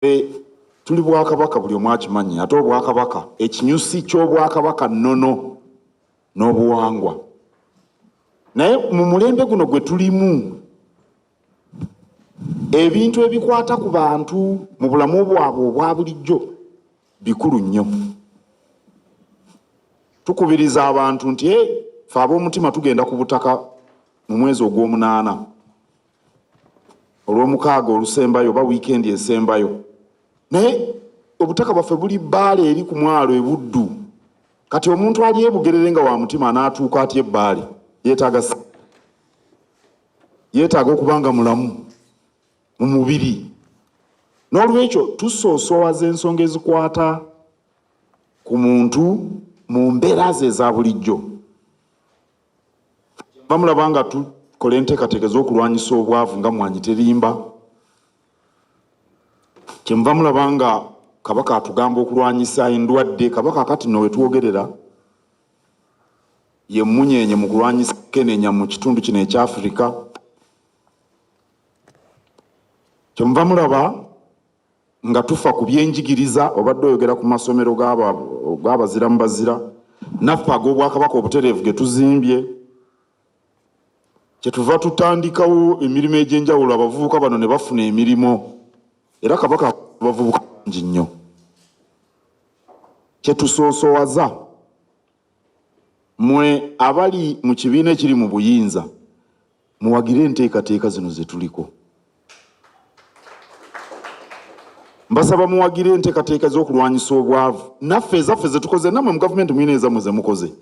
tuli bwakabaka buli omu akimanyi ate obwakabaka ekinyusi ky'obwakabaka nnono n'obuwangwa naye mu mulembe guno gwe tulimu ebintu ebikwata ku bantu mu bulamu bwabwe obwa bulijjo bikulu nnyo. Tukubiriza abantu nti ffe ab'omutima tugenda ku butaka mu mwezi ogw'omunaana olw'omukaaga olusembayo oba wiikendi esembayo, naye obutaka bwaffe buli bbaale eri ku mwalo ebuddu. Kati omuntu ali ebugerere nga wa mutima anaatuuka atya ebbaale yeetaaga okubanga mulamu mu mubiri. N'olwekyo tusosowaza ensonga ezikwata ku muntu mu mbeera ze eza bulijjo. Bamulaba nga tukola enteekateeka z'okulwanyisa obwavu nga mwanyi terimba. Kyenva mulaba nga kabaka atugamba okulwanyisa endwadde. Kabaka kati nno wetwogerera ye munyenye mu kulwanyisa kenenya mu kitundu kino ekya Afrika. Kyenva mulaba nga tufa ku byenjigiriza obadde oyogera ku masomero g'abazira mu bazira naffe ag'obwakabaka obutereevu ge tuzimbye. Kyetuva tutandikawo emirimu egy'enjawulo abavubuka bano ne bafuna emirimu era kabaka abavubuka bangi nnyo. Kyetusosowaza mmwe abali mu kibiina ekiri mu buyinza muwagire enteekateeka zino ze tuliko. Mbasaba muwagire enteekateeka z'okulwanyisa obwavu. Naffe ezaffe ze tukoze nammwe mu gavumenti muyina ezammwe ze mukoze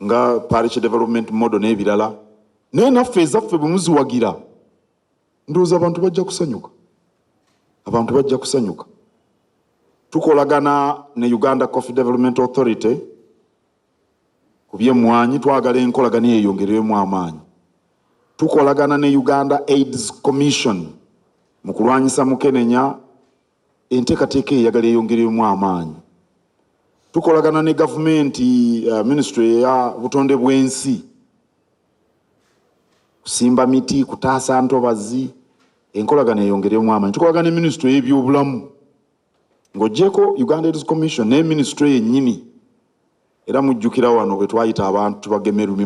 nga parish development model n'ebirala, naye naffe ezaffe bwe muziwagira ndowooza abantu bajja kusanyuka. Abantu bajja kusanyuka. Tukolagana ne Uganda Coffee Development Authority ku by'emmwanyi, twagala enkolagana yeeyongeremu amaanyi. Tukolagana ne Uganda AIDS Commission mu kulwanyisa mukenenya, enteekateeka eyagala eyongeremu amaanyi. Tukolagana ne gavumenti ministry ya butonde bw'ensi kusimba miti, kutaasa ntobazi, enkolagana eyongeremu amaanyi. Tukolagana ne ministry y'ebyobulamu ng'oggyeko Uganda AIDS Commission ne ministry yennyini, era mujjukira wano bwe twayita abantu tubagemerumi